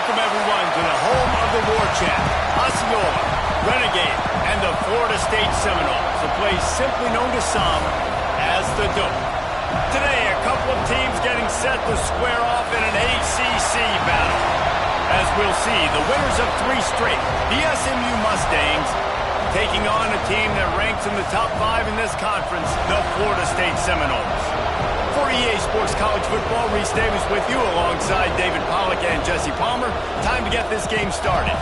welcome everyone to the home of the War Chant, Osceola, Renegade, and the Florida State Seminoles, a place simply known to some as the Dope. Today, a couple of teams getting set to square off in an ACC battle. As we'll see, the winners of 3 straight, the SMU Mustangs, taking on a team that ranks in the top 5 in this conference, the Florida State Seminoles. For EA Sports College Football, Reese Davis with you alongside David Pollack and Jesse Palmer. Time to get this game started.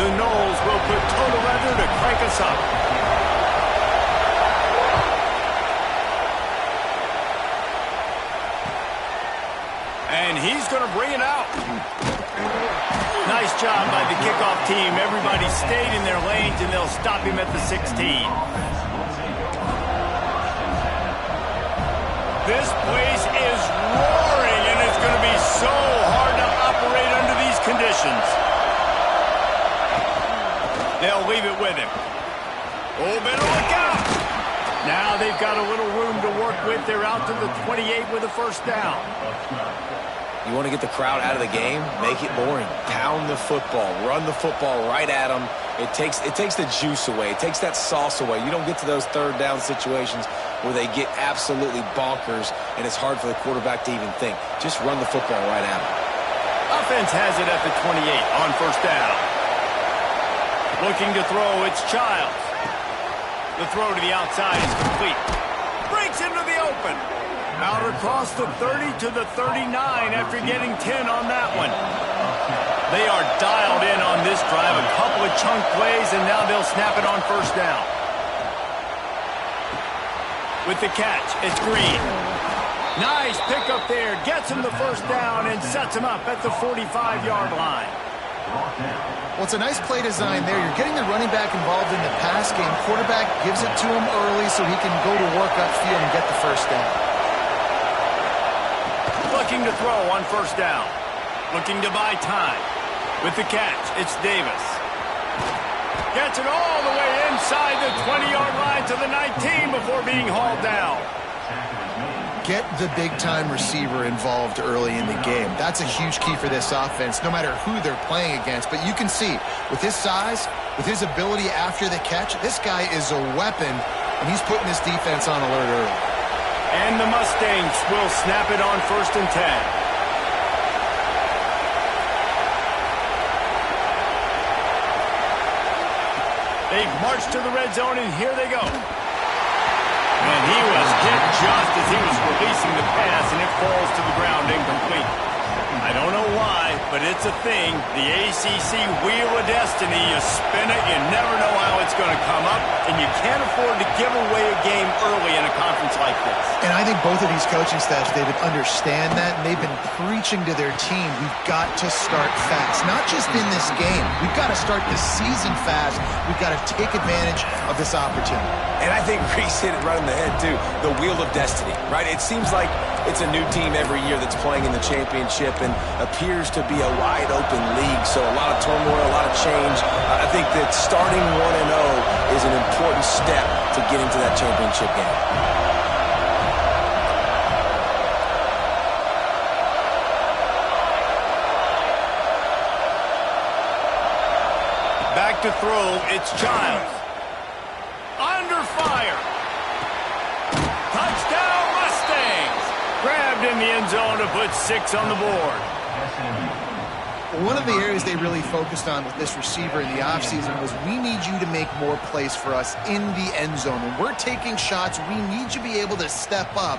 The Noles will put total leather to crank us up. And he's going to bring it out. Nice job by the kickoff team. Everybody stayed in their lanes, and they'll stop him at the 16. This place is roaring, and it's going to be so hard to operate under these conditions. They'll leave it with him. Oh, better look out. Now they've got a little room to work with. They're out to the 28 with a first down. You want to get the crowd out of the game? Make it boring. Pound the football. Run the football right at them. It takes the juice away. It takes that sauce away. You don't get to those third down situations where they get absolutely bonkers, and it's hard for the quarterback to even think. Just run the football right at them. Offense has it at the 28 on first down. Looking to throw, it's Childs. The throw to the outside is complete. Breaks into the open. Out across the 30 to the 39 after getting 10 on that one. They are dialed in on this drive. A couple of chunk plays, and now they'll snap it on first down. With the catch, it's Green. Nice pickup there. Gets him the first down and sets him up at the 45-yard line. Well, it's a nice play design there. You're getting the running back involved in the pass game. Quarterback gives it to him early so he can go to work upfield and get the first down. Looking to throw on first down. Looking to buy time. With the catch, it's Davis. Gets it all the way inside the 20-yard line to the 19 before being hauled down. Get the big-time receiver involved early in the game. That's a huge key for this offense, no matter who they're playing against. But you can see, with his size, with his ability after the catch, this guy is a weapon, and he's putting this defense on alert early. And the Mustangs will snap it on first and 10. They've marched to the red zone, and here they go. And he was hit just as he was releasing the pass, and it falls to the ground incomplete. I don't know why, but it's a thing. The ACC Wheel of Destiny, you spin it, you never know how it's going to come up, and you can't afford to give away a game early in a conference like this. And I think both of these coaching staffs, David, understand that, and they've been preaching to their team, we've got to start fast. Not just in this game. We've got to start the season fast. We've got to take advantage of this opportunity. And I think Reese hit it right on the head, too. The Wheel of Destiny, right? It seems like it's a new team every year that's playing in the championship and appears to be a wide-open league. So a lot of turmoil, a lot of change. I think that starting 1-0 is an important step to getting to that championship game. Back to throw, it's Childs. Under fire. Touchdown Mustangs. Grabbed in the end zone to put 6 on the board. One of the areas they really focused on with this receiver in the offseason was we need you to make more plays for us in the end zone. When we're taking shots, we need you to be able to step up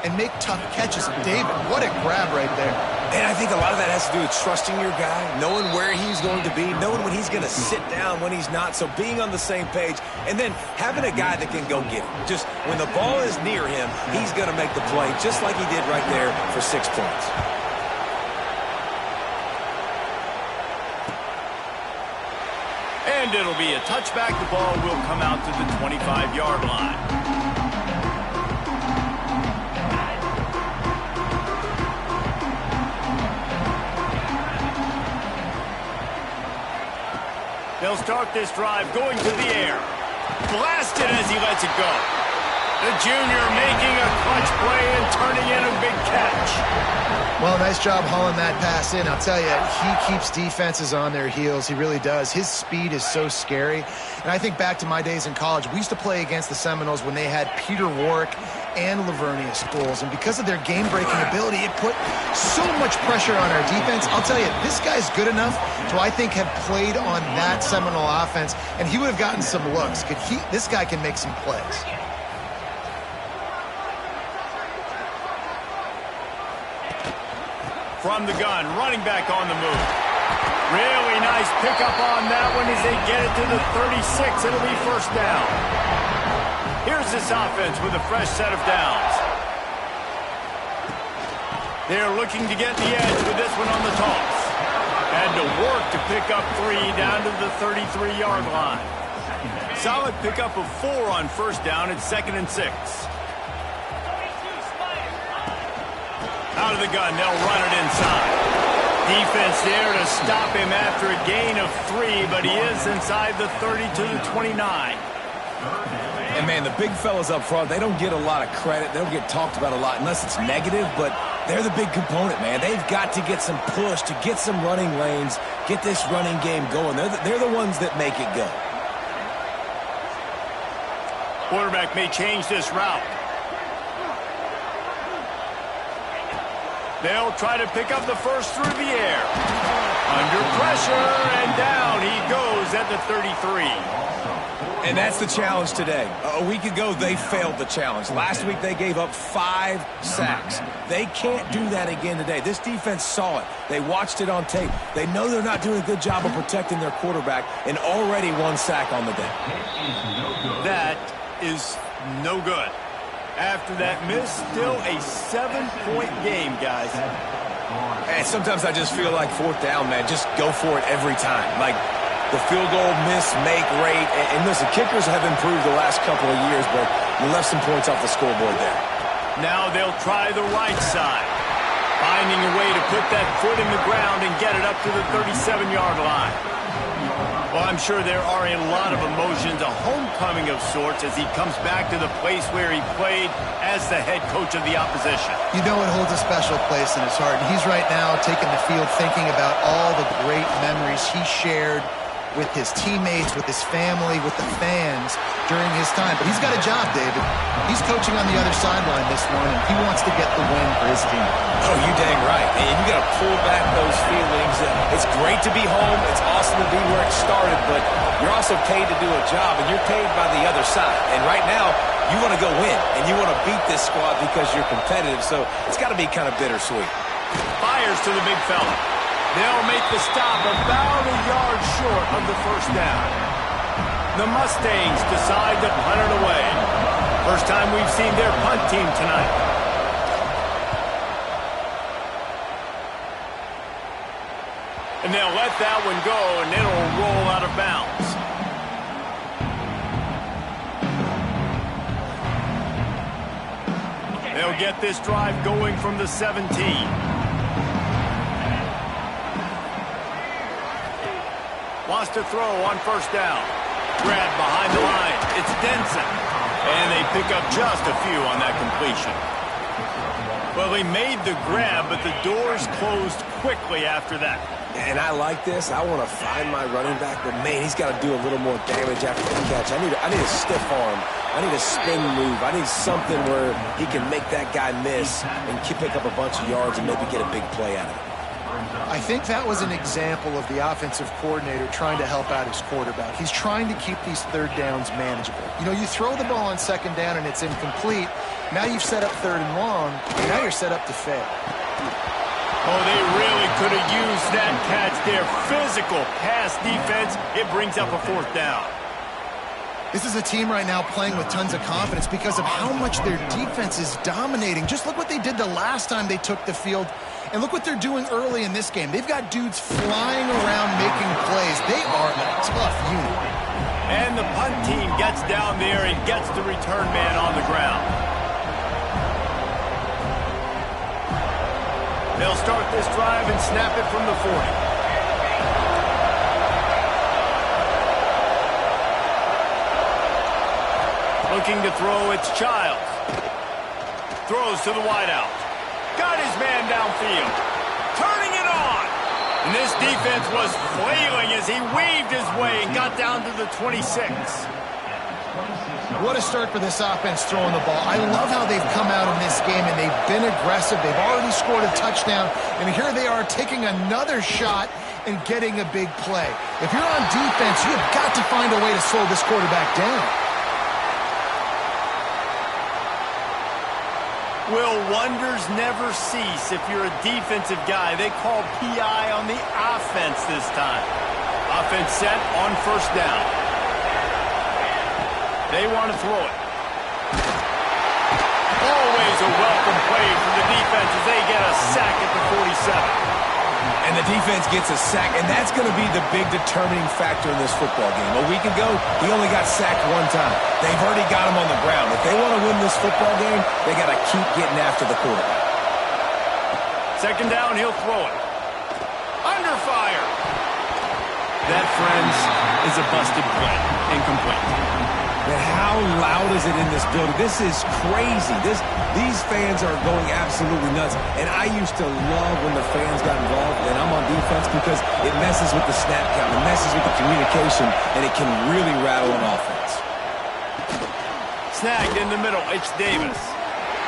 and make tough catches. David, what a grab right there. And I think a lot of that has to do with trusting your guy, knowing where he's going to be, knowing when he's going to sit down, when he's not, so being on the same page, and then having a guy that can go get it. Just when the ball is near him, he's going to make the play, just like he did right there for 6 points. And it'll be a touchback. The ball will come out to the 25-yard line. They'll start this drive going to the air. Blasted as he lets it go. The junior making a clutch play and turning in a big catch. Well, nice job hauling that pass in. I'll tell you, he keeps defenses on their heels. He really does. His speed is so scary. And I think back to my days in college. We used to play against the Seminoles when they had Peter Warwick and Lavernius Bulls. And because of their game-breaking ability, it put so much pressure on our defense. I'll tell you, this guy's good enough to, I think, have played on that Seminole offense, and he would have gotten some looks. This guy can make some plays. From the gun, running back on the move. Really nice pickup on that one as they get it to the 36. It'll be first down. Here's this offense with a fresh set of downs. They're looking to get the edge with this one on the toss. And to work to pick up 3 down to the 33-yard line. Solid pickup of 4 on first down. It's 2nd and 6. Out of the gun, they'll run it inside. Defense there to stop him after a gain of 3, but he is inside the 30 to the 29. And, man, the big fellas up front, they don't get a lot of credit. They don't get talked about a lot unless it's negative, but they're the big component, man. They've got to get some push, to get some running lanes, get this running game going. They're the ones that make it go. Quarterback may change this route. They'll try to pick up the first through the air. Under pressure, and down he goes at the 33. And that's the challenge today. A week ago, they failed the challenge. Last week, they gave up 5 sacks. They can't do that again today. This defense saw it. They watched it on tape. They know they're not doing a good job of protecting their quarterback, and already 1 sack on the day. That is no good. After that miss, still a 7-point game, guys. And sometimes I just feel like 4th down, man. Just go for it every time. Like the field goal miss, make rate. And listen, kickers have improved the last couple of years, but you left some points off the scoreboard there. Now they'll try the right side. Finding a way to put that foot in the ground and get it up to the 37-yard line. Well, I'm sure there are a lot of emotions, a homecoming of sorts as he comes back to the place where he played as the head coach of the opposition. You know it holds a special place in his heart. And he's right now taking the field thinking about all the great memories he shared with his teammates, with his family, with the fans during his time. But he's got a job, David. He's coaching on the other sideline this morning. He wants to get the win for his team. Oh, you dang right. And you got to pull back those feelings. It's great to be home. It's awesome to be where it started, but you're also paid to do a job, and you're paid by the other side. And right now, you want to go win, and you want to beat this squad because you're competitive, so it's got to be kind of bittersweet. Fires to the big fella. They'll make the stop about a yard short of the first down. The Mustangs decide to punt it away. First time we've seen their punt team tonight. And they'll let that one go, and it'll roll out of bounds. They'll get this drive going from the 17. Wants to throw on first down. Grab behind the line. It's Denson. And they pick up just a few on that completion. Well, he made the grab, but the doors closed quickly after that. And I like this. I want to find my running back, but, man, he's got to do a little more damage after the catch. I need a stiff arm. I need a spin move. I need something where he can make that guy miss and pick up a bunch of yards and maybe get a big play out of it. I think that was an example of the offensive coordinator trying to help out his quarterback. He's trying to keep these 3rd downs manageable. You know, you throw the ball on 2nd down and it's incomplete. Now you've set up 3rd and long, and now you're set up to fail. Oh, they really could have used that catch there. Physical pass defense. It brings up a 4th down. This is a team right now playing with tons of confidence because of how much their defense is dominating. Just look what they did the last time they took the field, and look what they're doing early in this game. They've got dudes flying around making plays. They are a tough unit. And the punt team gets down there and gets the return man on the ground. They'll start this drive and snap it from the 40. Looking to throw, it's Childs. Throws to the wideout. Got his man downfield. Turning it on. And this defense was flailing as he weaved his way and got down to the 26. What a start for this offense throwing the ball. I love how they've come out in this game, and they've been aggressive. They've already scored a touchdown, and here they are taking another shot and getting a big play. If you're on defense, you have got to find a way to slow this quarterback down. Will wonders never cease if you're a defensive guy? They call PI on the offense this time. Offense set on first down. They want to throw it. Always a welcome play from the defense as they get a sack at the 47. And the defense gets a sack, and that's going to be the big determining factor in this football game. A week ago, he only got sacked one time. They've already got him on the ground. If they want to win this football game, they got to keep getting after the quarterback. Second down, he'll throw it. Under fire. That, friends, is a busted play. Incomplete. But how loud is it in this building? This is crazy. These fans are going absolutely nuts. And I used to love when the fans got involved, and I'm on defense because it messes with the snap count. It messes with the communication, and it can really rattle an offense. Snagged in the middle. It's Davis.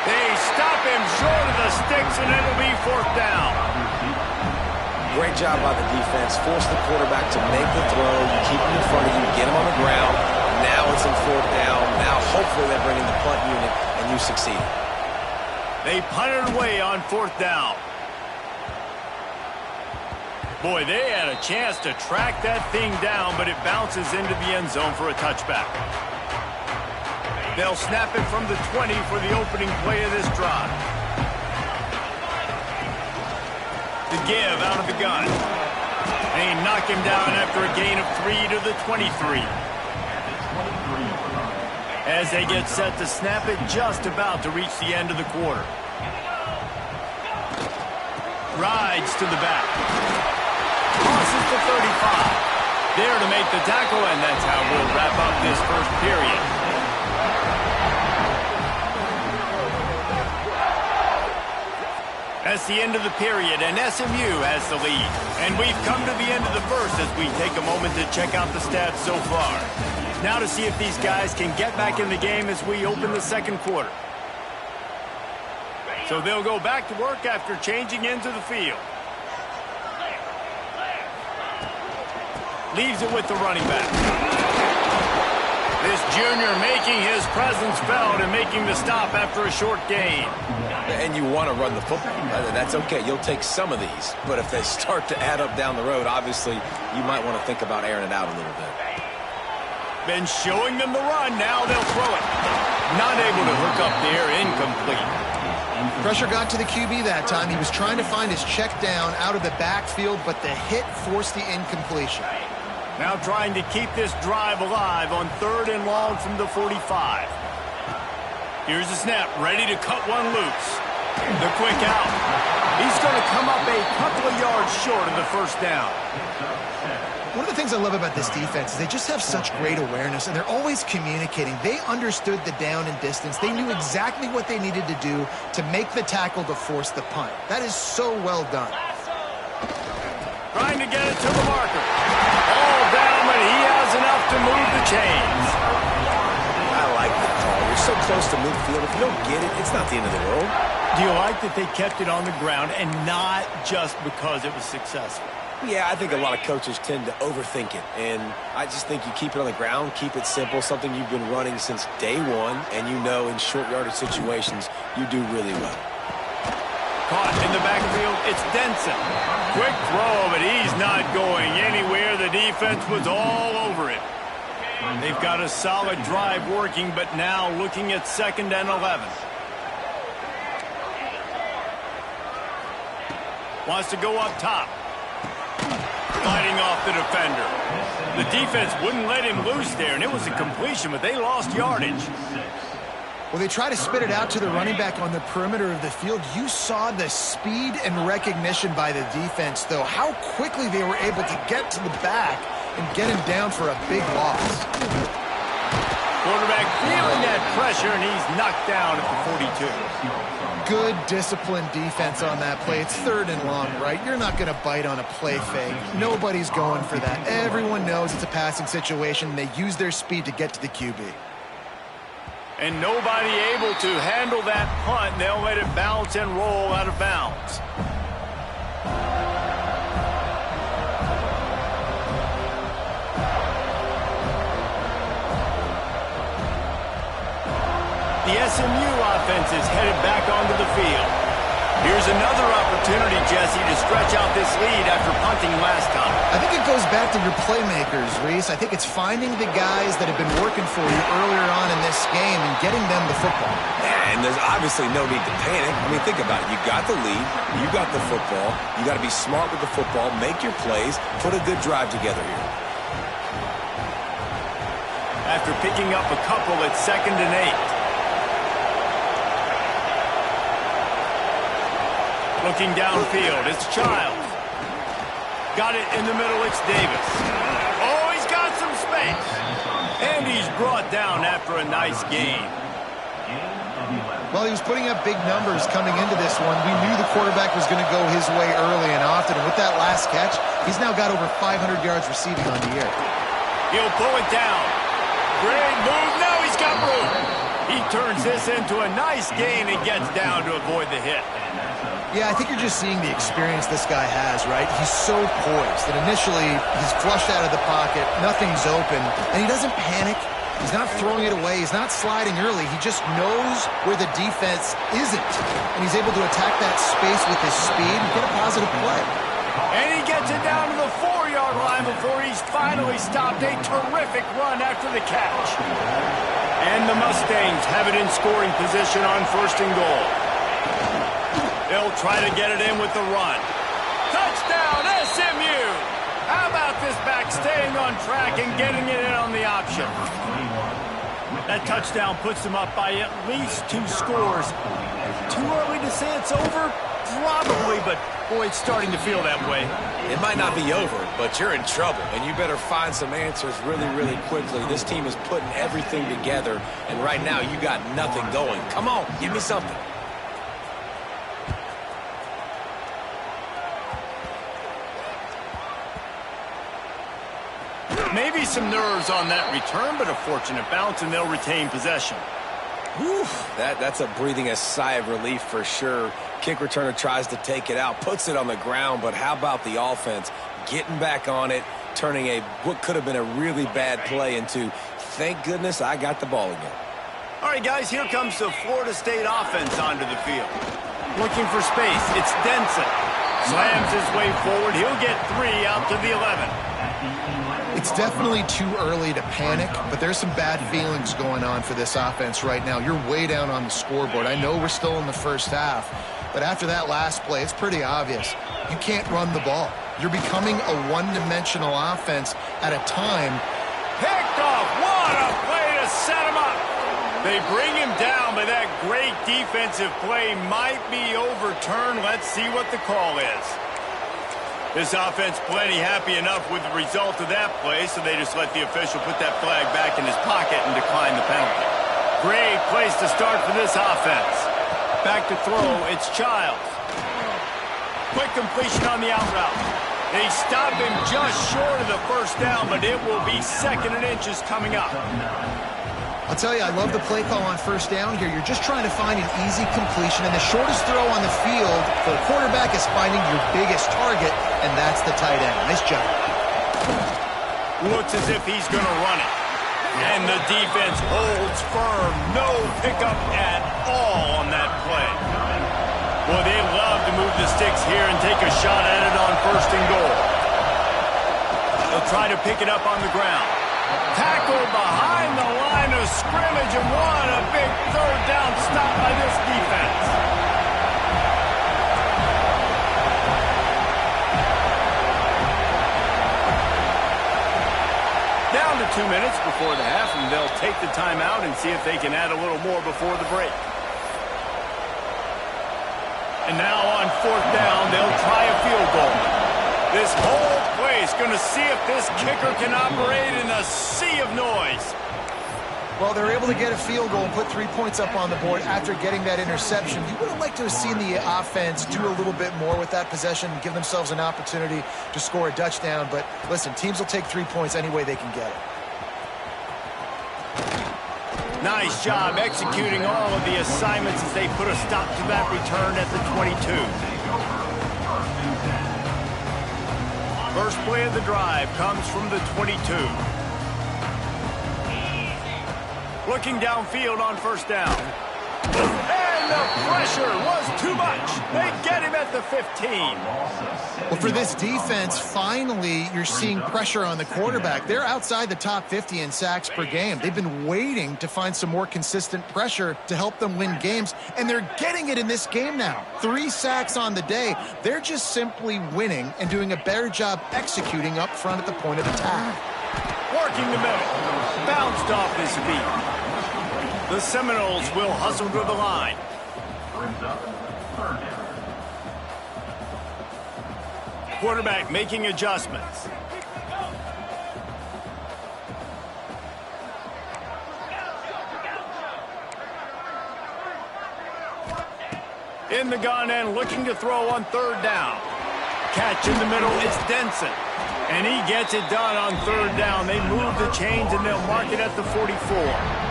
They stop him short of the sticks, and it'll be fourth down. Great job by the defense. Force the quarterback to make the throw. You keep him in front of you. Get him on the ground. Now it's in fourth down. Now hopefully they bring in the punt unit, and you succeed. They punted away on fourth down. Boy, they had a chance to track that thing down, but it bounces into the end zone for a touchback. They'll snap it from the 20 for the opening play of this drive. The give out of the gun. They knock him down after a gain of 3 to the 23. As they get set to snap it, just about to reach the end of the quarter. Rides to the back. Crosses the 35. There to make the tackle, and that's how we'll wrap up this first period. That's the end of the period, and SMU has the lead. And we've come to the end of the first as we take a moment to check out the stats so far. Now to see if these guys can get back in the game as we open the second quarter. So they'll go back to work after changing into the field. Leaves it with the running back. This junior making his presence felt and making the stop after a short gain. And you want to run the football. That's okay. You'll take some of these. But if they start to add up down the road, obviously you might want to think about airing it out a little bit. Been showing them the run. Now they'll throw it. Not able to hook up there. Incomplete. Pressure got to the QB that time. He was trying to find his check down out of the backfield, but the hit forced the incompletion. Now trying to keep this drive alive on 3rd and long from the 45. Here's the snap. Ready to cut one loose. The quick out. He's going to come up a couple of yards short of the first down. One of the things I love about this defense is they just have such great awareness, and they're always communicating. They understood the down and distance. They knew exactly what they needed to do to make the tackle to force the punt. That is so well done. Trying to get it to the marker. All down, but he has enough to move the chains. I like that call. You're so close to midfield. If you don't get it, it's not the end of the world. Do you like that they kept it on the ground and not just because it was successful? Yeah, I think a lot of coaches tend to overthink it, and I just think you keep it on the ground, keep it simple, something you've been running since day one, and you know in short yardage situations, you do really well. Caught in the backfield, it's Denson. Quick throw, but he's not going anywhere. The defense was all over him. They've got a solid drive working, but now looking at 2nd and 11. Wants to go up top. Fighting off the defender. The defense wouldn't let him loose there, and it was a completion, but they lost yardage. Well, they try to spit it out to the running back on the perimeter of the field. You saw the speed and recognition by the defense, though, how quickly they were able to get to the back and get him down for a big loss. Quarterback feeling that pressure, and he's knocked down at the 42. Good, disciplined defense on that play. It's 3rd and long, right? You're not going to bite on a play fake. Nobody's going for that. Everyone knows it's a passing situation, and they use their speed to get to the QB. And nobody able to handle that punt. They'll let it bounce and roll out of bounds. The SMU offense is headed back onto the field. Here's another opportunity, Jesse, to stretch out this lead after punting last time. I think it goes back to your playmakers, Reese. I think it's finding the guys that have been working for you earlier on in this game and getting them the football. And there's obviously no need to panic. I mean, think about it. You got the lead. You got the football. You got to be smart with the football. Make your plays. Put a good drive together here. After picking up a couple at 2nd and 8. Looking downfield, it's Childs. Got it in the middle, it's Davis. Oh, he's got some space. And he's brought down after a nice gain. Well, he was putting up big numbers coming into this one. We knew the quarterback was going to go his way early and often. And with that last catch, he's now got over 500 yards receiving on the year. He'll pull it down. Great move. Now he's got room. He turns this into a nice gain and gets down to avoid the hit. Yeah, I think you're just seeing the experience this guy has, right? He's so poised that initially he's flushed out of the pocket, nothing's open, and he doesn't panic. He's not throwing it away. He's not sliding early. He just knows where the defense isn't, and he's able to attack that space with his speed and get a positive play. And he gets it down to the 4-yard line before he's finally stopped. A terrific run after the catch. And the Mustangs have it in scoring position on 1st and goal. They'll try to get it in with the run. Touchdown, SMU! How about this back staying on track and getting it in on the option? That touchdown puts them up by at least 2 scores. Too early to say it's over? Probably, but boy, it's starting to feel that way. It might not be over, but you're in trouble, and you better find some answers really, really quickly. This team is putting everything together, and right now you got nothing going. Come on, give me something. Maybe some nerves on that return, but a fortunate bounce, and they'll retain possession. Whew, that's a breathing a sigh of relief for sure. Kick returner tries to take it out, puts it on the ground, but how about the offense getting back on it, turning what could have been a really bad play into, thank goodness I got the ball again. All right, guys, here comes the Florida State offense onto the field. Looking for space, it's Denson. Slams his way forward, he'll get 3 out to the 11. It's definitely too early to panic, but there's some bad feelings going on for this offense right now. You're way down on the scoreboard. I know we're still in the first half, but after that last play, it's pretty obvious. You can't run the ball. You're becoming a one-dimensional offense at a time. Picked off. What a play to set him up. They bring him down, but that great defensive play might be overturned. Let's see what the call is. This offense plenty happy enough with the result of that play, so they just let the official put that flag back in his pocket and decline the penalty. Great place to start for this offense. Back to throw, it's Childs. Quick completion on the out route. They stop him just short of the first down, but it will be 2nd and inches coming up. I'll tell you, I love the play call on first down here. You're just trying to find an easy completion, and the shortest throw on the field for a quarterback is finding your biggest target, and that's the tight end. Nice job. Looks as if he's going to run it. And the defense holds firm. No pickup at all on that play. Boy, they love to move the sticks here and take a shot at it on 1st and goal. They'll try to pick it up on the ground. Tackled behind the line of scrimmage, and what a big third down stop by this defense. Down to 2 minutes before the half, and they'll take the timeout and see if they can add a little more before the break. And now on fourth down, they'll try a field goal. This whole place going to see if this kicker can operate in a sea of noise. Well, they're able to get a field goal and put 3 points up on the board after getting that interception. You would have liked to have seen the offense do a little bit more with that possession and give themselves an opportunity to score a touchdown. But listen, teams will take 3 points any way they can get it. Nice job executing all of the assignments as they put a stop to that return at the 22. First play of the drive comes from the 22. Looking downfield on first down. And the pressure was too much. They get him at the 15. Well, for this defense, finally, you're seeing pressure on the quarterback. They're outside the top 50 in sacks per game. They've been waiting to find some more consistent pressure to help them win games, and they're getting it in this game now. 3 sacks on the day. They're just simply winning and doing a better job executing up front at the point of attack. Working the middle. Bounced off his feet. The Seminoles will hustle to the line. Quarterback making adjustments. In the gun and looking to throw on third down. Catch in the middle, it's Denson. And he gets it done on third down. They move the chains and they'll mark it at the 44.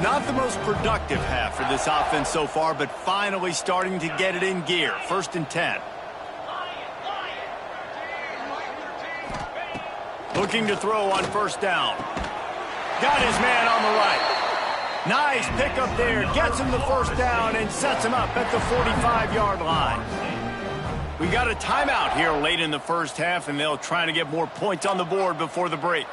Not the most productive half for this offense so far, but finally starting to get it in gear. 1st and 10. Looking to throw on first down. Got his man on the right. Nice pickup there. Gets him the first down and sets him up at the 45-yard line. We got a timeout here late in the first half, and they'll try to get more points on the board before the break.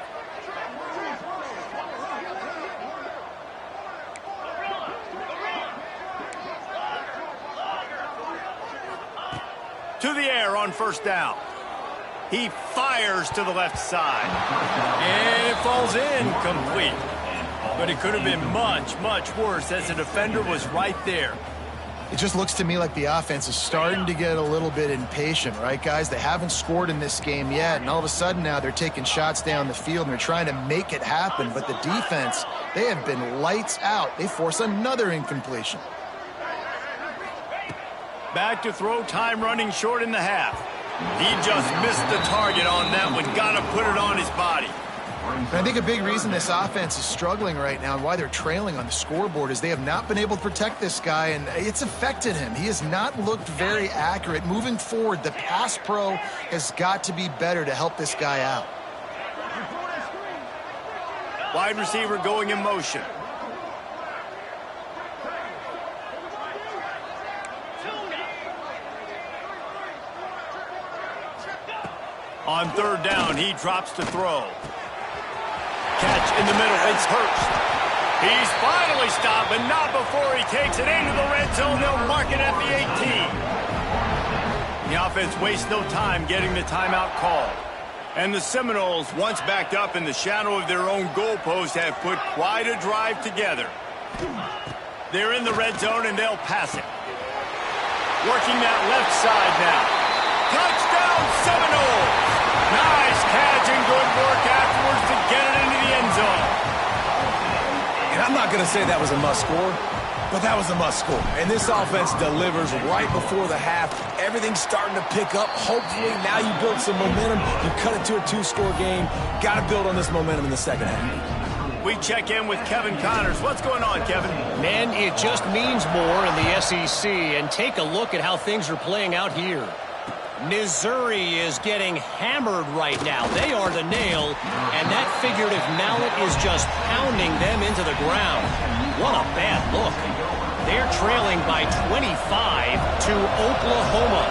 To the air on first down. He fires to the left side. And it falls incomplete. But it could have been much, much worse as the defender was right there. It just looks to me like the offense is starting to get a little bit impatient, right, guys? They haven't scored in this game yet, and all of a sudden now they're taking shots down the field and they're trying to make it happen. But the defense, they have been lights out. They force another incompletion. Back to throw, time running short in the half. He just missed the target on that one. Got to put it on his body. And I think a big reason this offense is struggling right now and why they're trailing on the scoreboard is they have not been able to protect this guy, and it's affected him. He has not looked very accurate. Moving forward, the pass pro has got to be better to help this guy out. Wide receiver going in motion. On third down, he drops to throw. Catch in the middle, it's Hurst. He's finally stopped, but not before he takes it into the red zone. They'll mark it at the 18. The offense wastes no time getting the timeout called. And the Seminoles, once backed up in the shadow of their own goalpost, have put quite a drive together. They're in the red zone, and they'll pass it. Working that left side now. Touchdown, Seminoles! Nice catch and good work afterwards to get it into the end zone. And I'm not going to say that was a must-score, but that was a must-score. And this offense delivers right before the half. Everything's starting to pick up. Hopefully now you build some momentum. You cut it to a 2-score game. Got to build on this momentum in the second half. We check in with Kevin Connors. What's going on, Kevin? Man, it just means more in the SEC. And take a look at how things are playing out here. Missouri is getting hammered right now. They are the nail, and that figurative mallet is just pounding them into the ground. What a bad look. They're trailing by 25 to Oklahoma.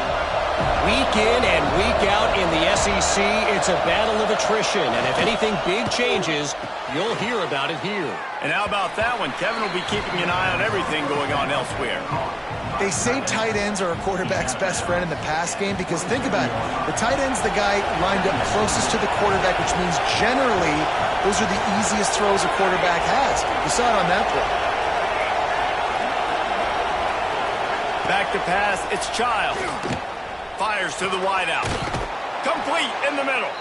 Week in and week out in the SEC, it's a battle of attrition. And if anything big changes, you'll hear about it here. And how about that one? Kevin will be keeping an eye on everything going on elsewhere. They say tight ends are a quarterback's best friend in the pass game because think about it. The tight end's the guy lined up closest to the quarterback, which means generally those are the easiest throws a quarterback has. You saw it on that play. Back to pass, it's Childs. Fires to the wideout. Complete in the middle.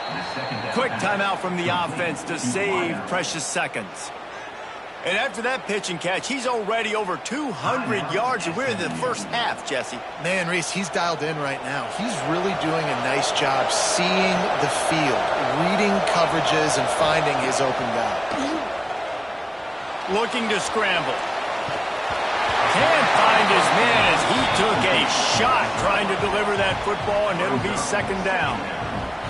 Quick timeout from the offense to save precious seconds. And after that pitch and catch, he's already over 200 yards, and we're in the first half, Jesse. Man, Reese, he's dialed in right now. He's really doing a nice job seeing the field, reading coverages, and finding his open guy. Looking to scramble. Can't find his man as he took a shot trying to deliver that football, and it'll be second down.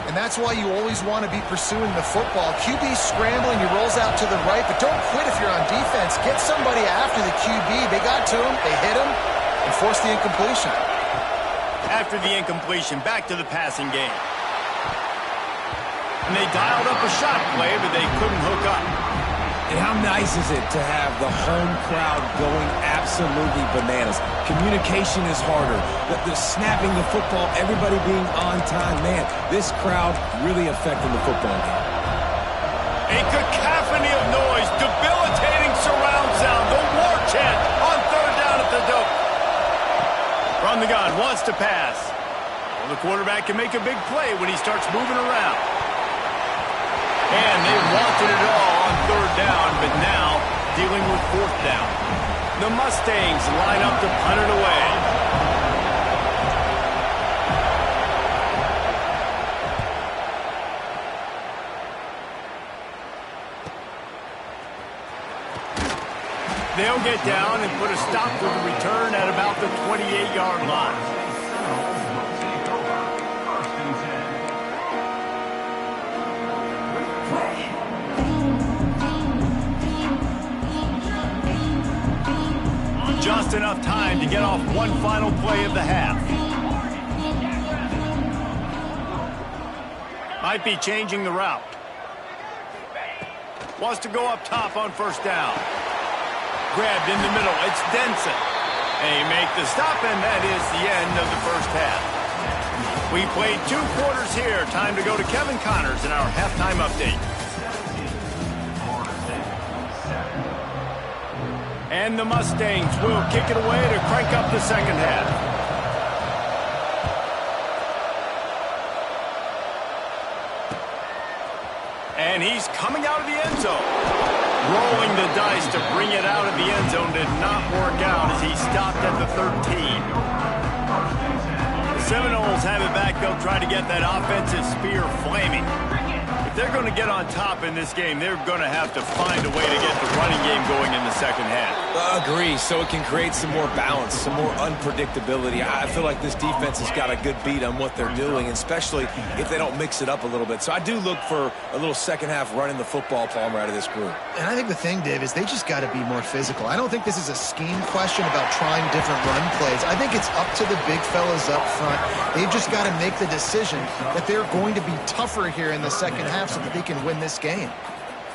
And that's why you always want to be pursuing the football. QB's scrambling, he rolls out to the right, but don't quit if you're on defense. Get somebody after the QB. They got to him, they hit him, and forced the incompletion. After the incompletion, back to the passing game. And they dialed up a shot play, but they couldn't hook up. And how nice is it to have the home crowd going absolutely bananas? Communication is harder. The snapping the football, everybody being on time. Man, this crowd really affecting the football game. A cacophony of noise, debilitating surround sound, the war chant on third down at the dope. From the gun, wants to pass. Well, the quarterback can make a big play when he starts moving around. And they wanted it all on third down, but now dealing with fourth down. The Mustangs line up to punt it away. They'll get down and put a stop to the return at about the 28-yard line. Just enough time to get off one final play of the half. Might be changing the route. Wants to go up top on first down. Grabbed in the middle. It's Denson. They make the stop, and that is the end of the first half. We played 2 quarters here. Time to go to Kevin Connors in our halftime update. And the Mustangs will kick it away to crank up the second half. And he's coming out of the end zone. Rolling the dice to bring it out of the end zone did not work out as he stopped at the 13. The Seminoles have it back. They'll try to get that offensive spear flaming. If they're going to get on top in this game, they're going to have to find a way to get the running game going in the second half. Agree, so it can create some more balance, some more unpredictability. I feel like this defense has got a good beat on what they're doing, especially if they don't mix it up a little bit. So I do look for a little second half running the football, Palmer, out of this group. And I think the thing, Dave, is they just got to be more physical. I don't think this is a scheme question about trying different run plays. I think it's up to the big fellas up front. They've just got to make the decision that they're going to be tougher here in the second half so that they can win this game.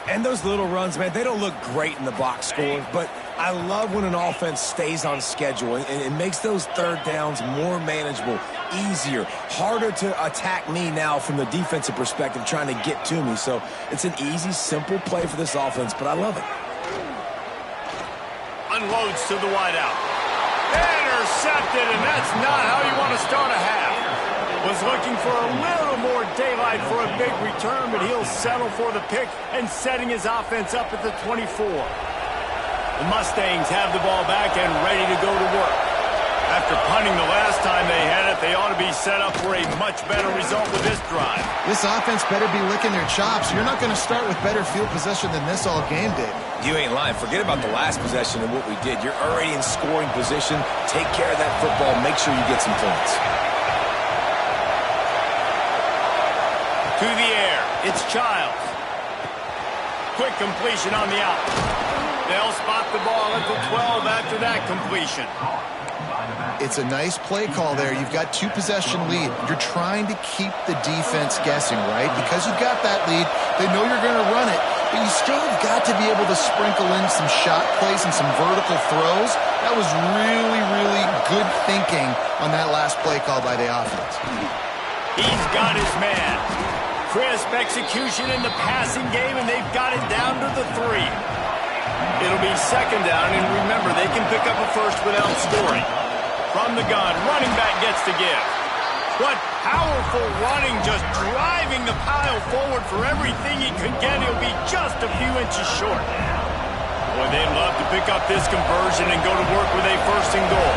And those little runs, man, they don't look great in the box score, but I love when an offense stays on schedule and it makes those third downs more manageable, easier, harder to attack me now from the defensive perspective trying to get to me. So it's an easy, simple play for this offense, but I love it. Unloads to the wideout. Intercepted, and that's not how you want to start a half. Was looking for a little more daylight for a big return, but he'll settle for the pick and setting his offense up at the 24. The Mustangs have the ball back and ready to go to work. After punting the last time they had it, they ought to be set up for a much better result with this drive. This offense better be licking their chops. You're not going to start with better field possession than this all game, Dave. You ain't lying. Forget about the last possession and what we did. You're already in scoring position. Take care of that football. Make sure you get some points. To the air, it's Childs. Quick completion on the out. They'll spot the ball at the 12 after that completion. It's a nice play call there. You've got 2-possession lead. You're trying to keep the defense guessing, right? Because you've got that lead, they know you're going to run it, but you still have got to be able to sprinkle in some shot plays and some vertical throws. That was really, really good thinking on that last play call by the offense. He's got his man. Crisp execution in the passing game, and they've got it down to the 3. It'll be second down, and remember, they can pick up a first without scoring. From the gun, running back gets the give. What powerful running, just driving the pile forward for everything he could get. He'll be just a few inches short. Boy, they'd love to pick up this conversion and go to work with a first and goal.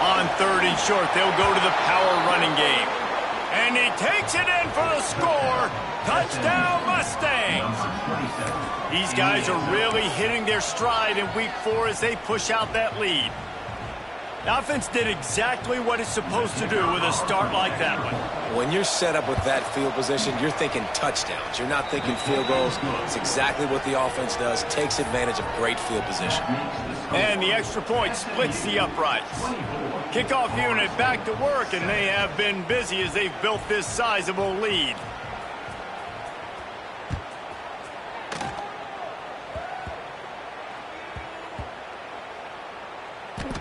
On 3rd and short, they'll go to the power running game. And he takes it in for the score. Touchdown, Mustangs. These guys are really hitting their stride in week 4 as they push out that lead. The offense did exactly what it's supposed to do with a start like that one. When you're set up with that field position, you're thinking touchdowns. You're not thinking field goals. It's exactly what the offense does. Takes advantage of great field position. And the extra point splits the uprights. Kickoff unit back to work, and they have been busy as they've built this sizable lead.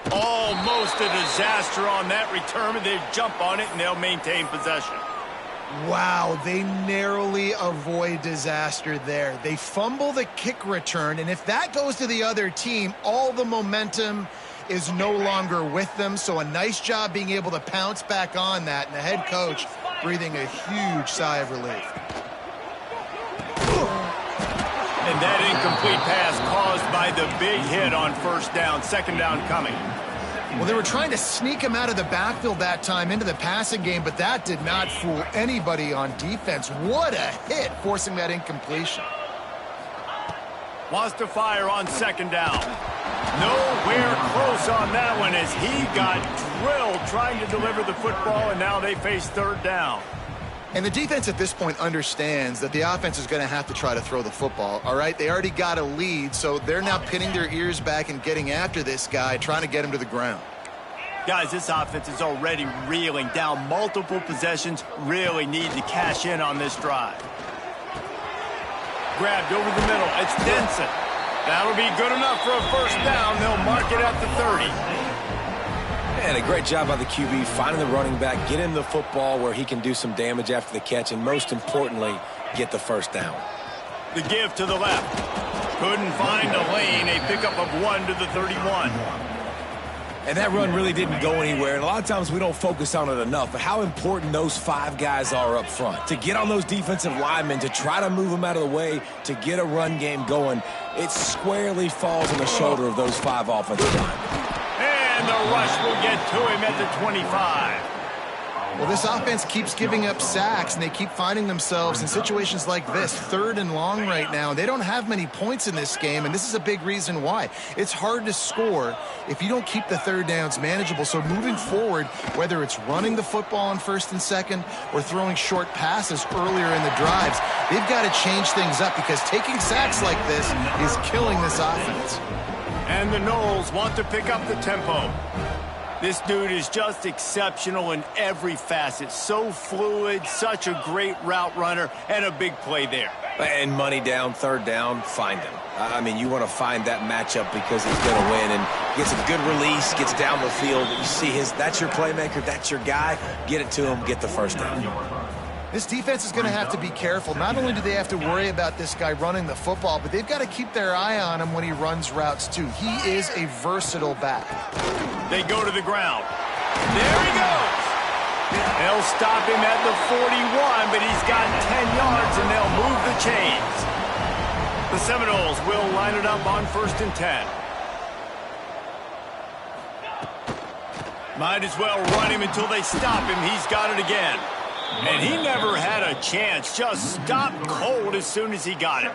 Almost a disaster on that return, but they jump on it and they'll maintain possession. Wow, they narrowly avoid disaster there. They fumble the kick return, and if that goes to the other team, all the momentum is no longer with them. So a nice job being able to pounce back on that, and the head coach breathing a huge sigh of relief. And that incomplete pass caused by the big hit on first down, second down coming. Well, they were trying to sneak him out of the backfield that time into the passing game, but that did not fool anybody on defense. What a hit, forcing that incompletion. Wants to fire on second down. Nowhere close on that one as he got drilled trying to deliver the football, and now they face third down. And the defense at this point understands that the offense is going to have to try to throw the football, all right? They already got a lead, so they're now pinning their ears back and getting after this guy, trying to get him to the ground. Guys, this offense is already reeling down multiple possessions, really need to cash in on this drive. Grabbed over the middle, it's Denson. That'll be good enough for a first down. They'll mark it at the 30. And a great job by the QB finding the running back, get him the football where he can do some damage after the catch, and most importantly, get the first down. The give to the left. Couldn't find a lane. A pickup of 1 to the 31. And that run really didn't go anywhere. And a lot of times we don't focus on it enough, but how important those 5 guys are up front. To get on those defensive linemen, to try to move them out of the way, to get a run game going, it squarely falls on the shoulder of those 5 offensive linemen. And the rush will get to him at the 25. Well, this offense keeps giving up sacks, and they keep finding themselves in situations like this, 3rd and long right now. They don't have many points in this game, and this is a big reason why. It's hard to score if you don't keep the third downs manageable. So moving forward, whether it's running the football on 1st and 2nd or throwing short passes earlier in the drives, they've got to change things up because taking sacks like this is killing this offense. And the Noles want to pick up the tempo. This dude is just exceptional in every facet. So fluid, such a great route runner, and a big play there. And money down, 3rd down, find him. I mean, you want to find that matchup because he's going to win, and gets a good release, gets down the field. You see that's your playmaker, that's your guy. Get it to him, get the first down. This defense is going to have to be careful. Not only do they have to worry about this guy running the football, but they've got to keep their eye on him when he runs routes too. He is a versatile back. They go to the ground. There he goes. They'll stop him at the 41, but he's got 10 yards, and they'll move the chains. The Seminoles will line it up on 1st and 10. Might as well run him until they stop him. He's got it again. And he never had a chance. Just stopped cold as soon as he got it.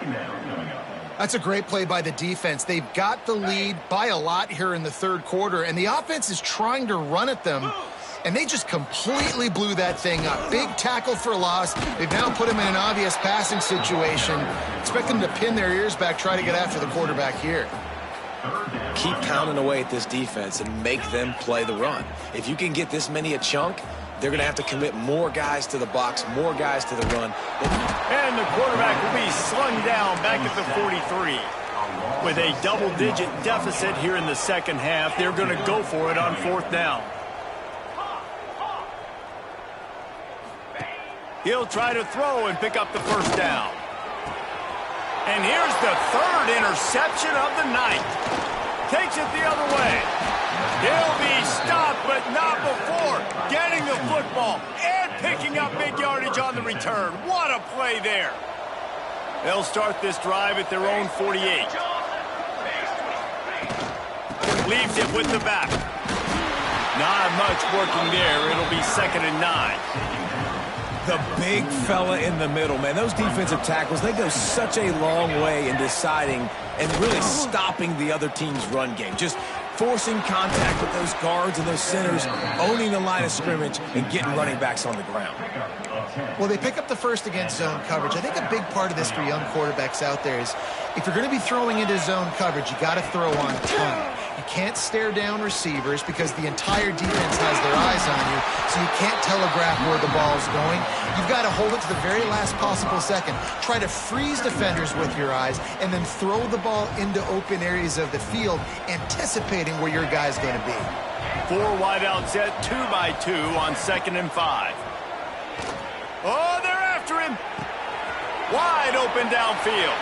That's a great play by the defense. They've got the lead by a lot here in the 3rd quarter, and the offense is trying to run at them, and they just completely blew that thing up. Big tackle for loss. They've now put him in an obvious passing situation. Expect them to pin their ears back, try to get after the quarterback here. Keep pounding away at this defense and make them play the run. If you can get this many a chunk, they're going to have to commit more guys to the box, more guys to the run. And the quarterback will be slung down back at the 43. With a double-digit deficit here in the second half, they're going to go for it on 4th down. He'll try to throw and pick up the first down. And here's the 3rd interception of the night. Takes it the other way. He'll be stopped, but not before getting the football and picking up big yardage on the return. What a play there. They'll start this drive at their own 48. Leaves it with the back. Not much working there. It'll be 2nd and 9. The big fella in the middle, man. Those defensive tackles, they go such a long way in deciding and really stopping the other team's run game. Just forcing contact with those guards and those centers, owning the line of scrimmage, and getting running backs on the ground. Well, they pick up the first against zone coverage. I think a big part of this for young quarterbacks out there is if you're going to be throwing into zone coverage, you got to throw on time. You can't stare down receivers because the entire defense has their eyes on you, so you can't telegraph where the ball's going. You've got to hold it to the very last possible second. Try to freeze defenders with your eyes and then throw the ball into open areas of the field, anticipating where your guy's going to be. 4 wide out set, 2 by 2 on 2nd and 5. Oh, they're after him. Wide open downfield.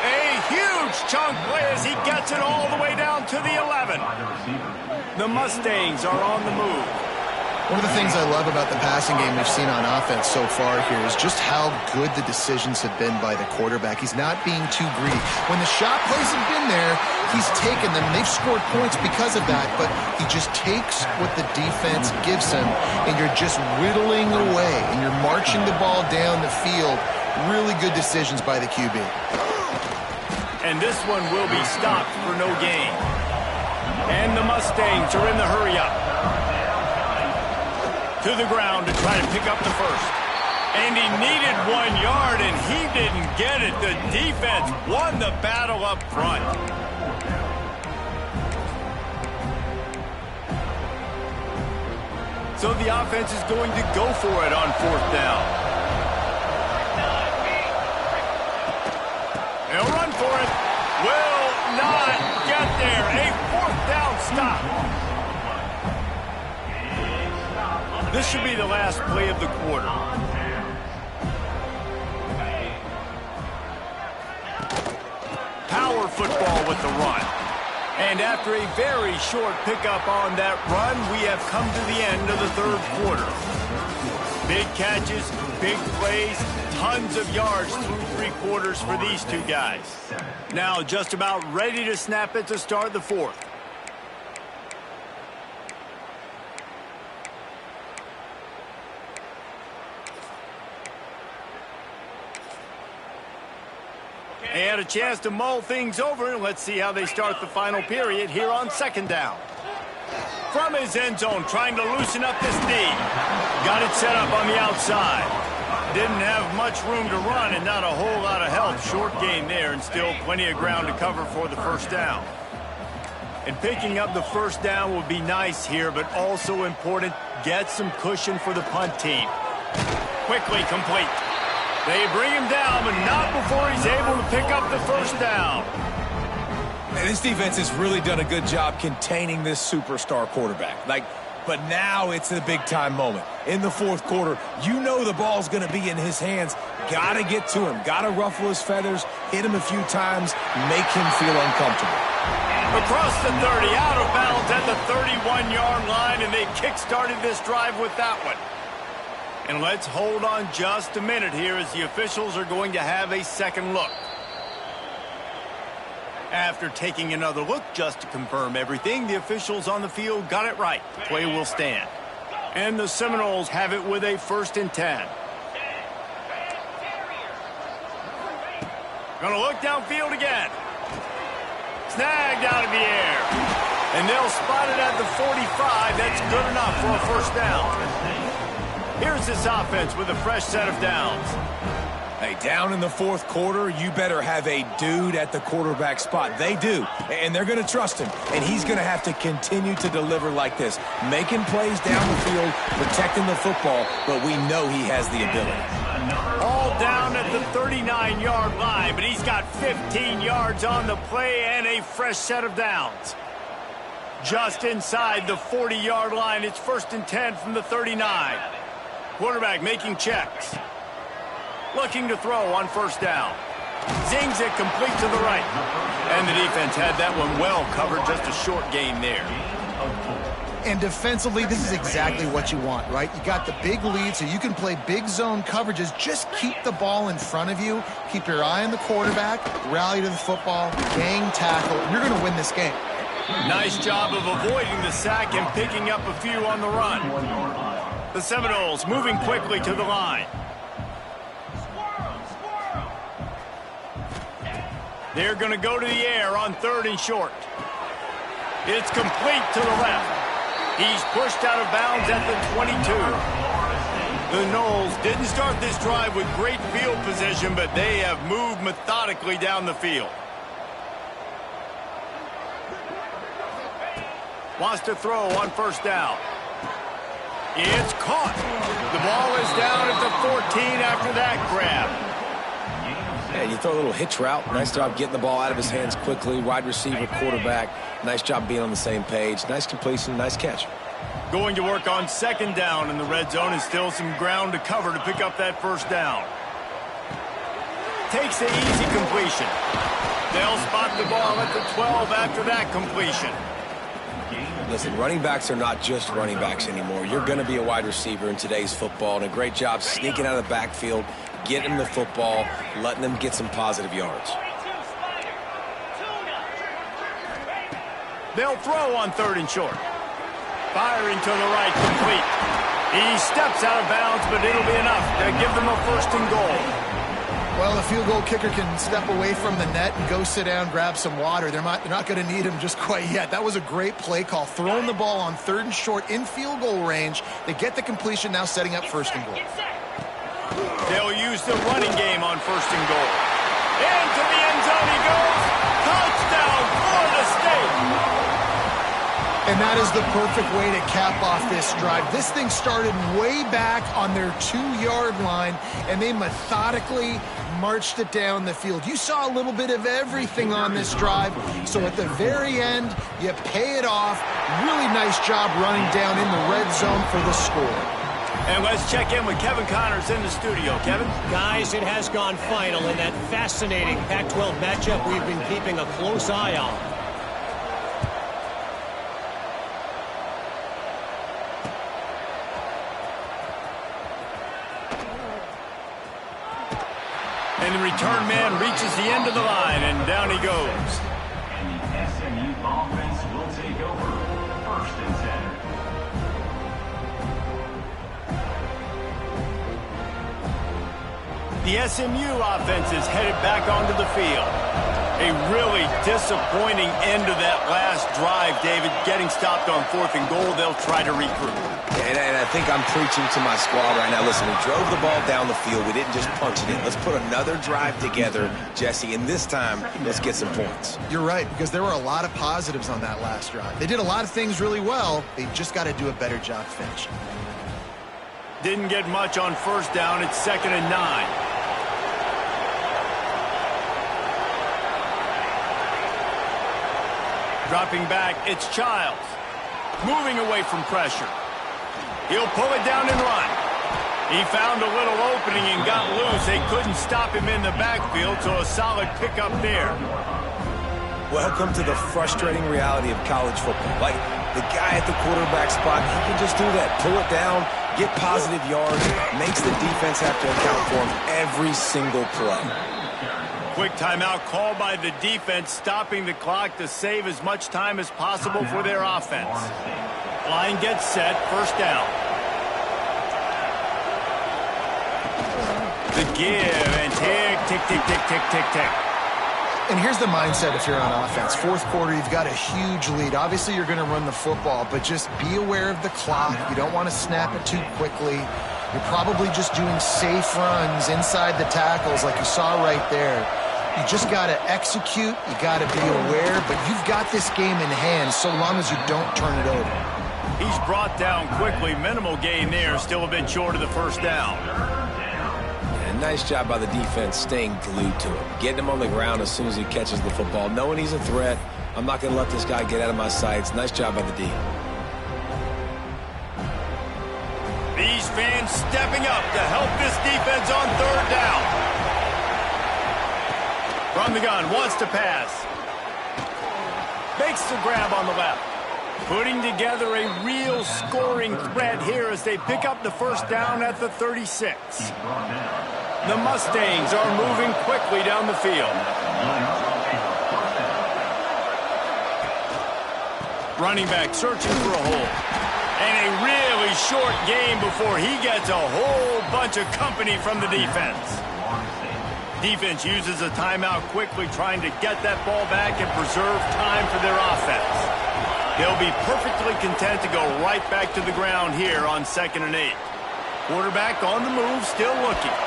A huge chunk play as he gets it all the way down to the 11. The Mustangs are on the move. One of the things I love about the passing game we've seen on offense so far here is just how good the decisions have been by the quarterback. He's not being too greedy. When the shot plays have been there, he's taken them. They've scored points because of that, but he just takes what the defense gives him, and you're just whittling away, and you're marching the ball down the field. Really good decisions by the QB. And this one will be stopped for no gain. And the Mustangs are in the hurry-up. To the ground to try to pick up the first. And he needed 1 yard, and he didn't get it. The defense won the battle up front. So the offense is going to go for it on 4th down. They'll run for it. Will not get there. A 4th down stop. This should be the last play of the quarter. Power football with the run. And after a very short pickup on that run, we have come to the end of the 3rd quarter. Big catches, big plays, tons of yards through 3 quarters for these two guys. Now just about ready to snap it to start the 4th. They had a chance to mull things over. Let's see how they start the final period here on 2nd down. From his end zone, trying to loosen up this D. Got it set up on the outside. Didn't have much room to run and not a whole lot of help. Short gain there and still plenty of ground to cover for the first down. And picking up the first down will be nice here, but also important, get some cushion for the punt team. Quickly complete. They bring him down, but not before he's able to pick up the first down. And this defense has really done a good job containing this superstar quarterback. But now it's the big-time moment. In the 4th quarter, you know the ball's going to be in his hands. Got to get to him. Got to ruffle his feathers, hit him a few times, make him feel uncomfortable. Across the 30, out of bounds at the 31-yard line, and they kick-started this drive with that one. And let's hold on just a minute here as the officials are going to have a second look. After taking another look just to confirm everything, the officials on the field got it right. Play will stand. And the Seminoles have it with a 1st and 10. Gonna look downfield again. Snagged out of the air. And they'll spot it at the 45. That's good enough for a first down. Here's this offense with a fresh set of downs. Hey, down in the fourth quarter, you better have a dude at the quarterback spot. They do, and they're going to trust him. And he's going to have to continue to deliver like this, making plays down the field, protecting the football, but we know he has the ability. All down at the 39-yard line, but he's got 15 yards on the play and a fresh set of downs. Just inside the 40-yard line, it's 1st and 10 from the 39. Quarterback making checks. Looking to throw on 1st down. Zings it complete to the right. And the defense had that one well covered, just a short gain there. And defensively, this is exactly what you want, right? You got the big lead, so you can play big zone coverages. Just keep the ball in front of you. Keep your eye on the quarterback. Rally to the football. Gang tackle. You're going to win this game. Nice job of avoiding the sack and picking up a few on the run. The Seminoles moving quickly to the line. They're going to go to the air on 3rd and short. It's complete to the left. He's pushed out of bounds at the 22. The Noles didn't start this drive with great field position, but they have moved methodically down the field. Wants to throw on 1st down. It's caught. The ball is down at the 14 after that grab. Yeah, you throw a little hitch route. Nice job getting the ball out of his hands quickly. Wide receiver, quarterback. Nice job being on the same page. Nice completion, nice catch. Going to work on 2nd down in the red zone, and still some ground to cover to pick up that 1st down. Takes the easy completion. They'll spot the ball at the 12 after that completion. Listen, running backs are not just running backs anymore. You're going to be a wide receiver in today's football, and a great job sneaking out of the backfield, getting the football, letting them get some positive yards. They'll throw on 3rd and short. Firing to the right, complete. He steps out of bounds, but it'll be enough to give them a 1st and goal. Well, a field goal kicker can step away from the net and go sit down, grab some water. They're not going to need him just quite yet. That was a great play call. Throwing the ball on 3rd and short in field goal range. They get the completion, now setting up 1st and goal. They'll use the running game on 1st and goal. Into the end zone he goes. Touchdown, Florida State. And that is the perfect way to cap off this drive. This thing started way back on their 2-yard line, and they methodically marched it down the field. You saw a little bit of everything on this drive, so at the very end, you pay it off. Really nice job running down in the red zone for the score. And let's check in with Kevin Connors in the studio. Kevin? Guys, it has gone final in that fascinating Pac-12 matchup we've been keeping a close eye on. And the return man reaches the end of the line, and down he goes. And the SMU offense will take over 1st and 10. The SMU offense is headed back onto the field. A really disappointing end of that last drive, David. Getting stopped on 4th and goal, they'll try to regroup. And I think I'm preaching to my squad right now. Listen, we drove the ball down the field. We didn't just punch it in. Let's put another drive together, Jesse, and this time, let's get some points. You're right, because there were a lot of positives on that last drive. They did a lot of things really well. They just got to do a better job finishing. Didn't get much on 1st down. It's 2nd and 9. Dropping back, it's Childs. Moving away from pressure. He'll pull it down and run. He found a little opening and got loose. They couldn't stop him in the backfield, so a solid pickup there. Welcome to the frustrating reality of college football. Like, the guy at the quarterback spot, he can just do that. Pull it down, get positive yards, makes the defense have to account for him every single play. Quick timeout called by the defense, stopping the clock to save as much time as possible for their offense. Line gets set, 1st down. The give and tick, tick, tick, tick, tick, tick, tick. And here's the mindset if you're on offense. 4th quarter, you've got a huge lead. Obviously, you're going to run the football, but just be aware of the clock. You don't want to snap it too quickly. You're probably just doing safe runs inside the tackles like you saw right there. You just got to execute. You got to be aware, but you've got this game in hand so long as you don't turn it over. He's brought down quickly. Minimal gain there. Still a bit short of the first down. And nice job by the defense staying glued to him. Getting him on the ground as soon as he catches the football. Knowing he's a threat. I'm not going to let this guy get out of my sights. Nice job by the D. These fans stepping up to help this defense on third down. From the gun, wants to pass. Makes the grab on the left. Putting together a real scoring threat here as they pick up the first down at the 36. The Mustangs are moving quickly down the field. Running back searching for a hole. And a really short game before he gets a whole bunch of company from the defense. Defense uses a timeout quickly, trying to get that ball back and preserve time for their offense. They'll be perfectly content to go right back to the ground here on 2nd and 8. Quarterback on the move, still looking.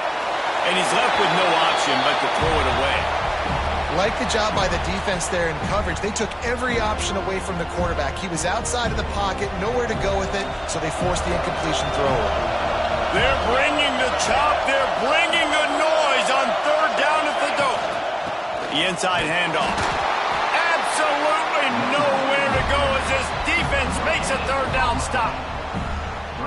And he's left with no option but to throw it away. Like the job by the defense there in coverage. They took every option away from the quarterback. He was outside of the pocket, nowhere to go with it, so they forced the incompletion throw. They're bringing the chop. They're bringing the noise on third down at the dome. The inside handoff. Absolutely nowhere to go as this defense makes a third down stop.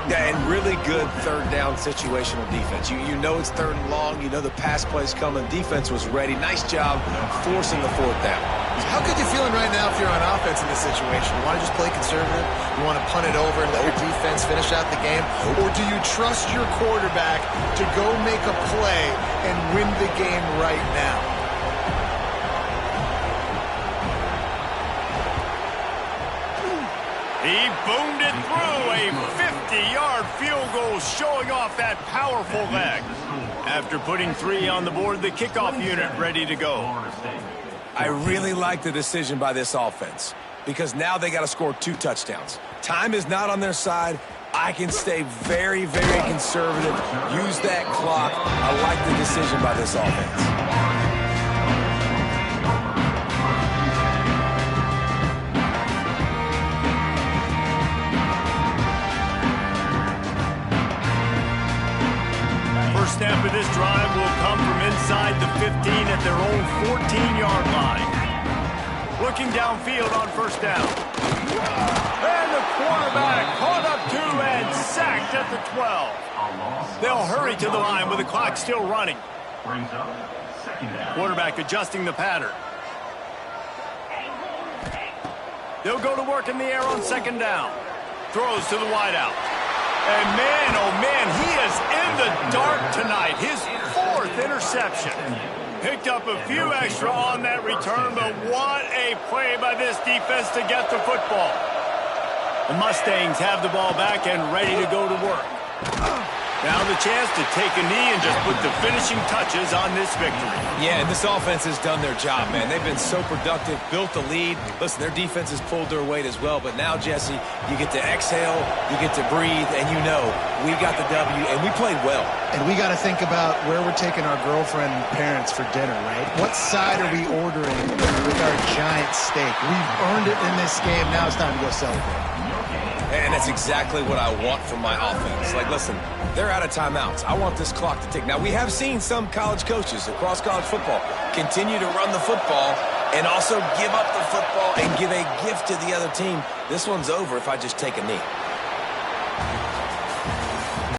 Yeah, and really good third down situational defense. You know it's 3rd and long. You know the pass play's coming. Defense was ready. Nice job forcing the 4th down. How good you feeling right now if you're on offense in this situation? You want to just play conservative? You want to punt it over and let your defense finish out the game? Or do you trust your quarterback to go make a play and win the game right now? He boomed it through a 50-yard field goal, showing off that powerful leg. After putting 3 on the board, the kickoff unit ready to go. I really like the decision by this offense because now they got to score 2 touchdowns. Time is not on their side. I can stay very, very conservative, use that clock. I like the decision by this offense. Snap of this drive will come from inside the 15 at their own 14-yard line. Looking downfield on first down. And the quarterback caught up to and sacked at the 12. They'll hurry to the line with the clock still running. Quarterback adjusting the pattern. They'll go to work in the air on 2nd down. Throws to the wideout. And man, oh man, he is in the dark tonight. His 4th interception. Picked up a few extra on that return, but what a play by this defense to get the football. The Mustangs have the ball back and ready to go to work. Now the chance to take a knee and just put the finishing touches on this victory. Yeah, and this offense has done their job, man. They've been so productive, built the lead. Listen, their defense has pulled their weight as well. But now, Jesse, you get to exhale, you get to breathe, and you know we got the W, and we played well. And we got to think about where we're taking our girlfriend and parents for dinner, right? What side are we ordering with our giant steak? We've earned it in this game. Now it's time to go celebrate. And that's exactly what I want from my offense. Like, listen, they're out of timeouts. I want this clock to tick. Now, we have seen some college coaches across college football continue to run the football and also give up the football and give a gift to the other team. This one's over if I just take a knee.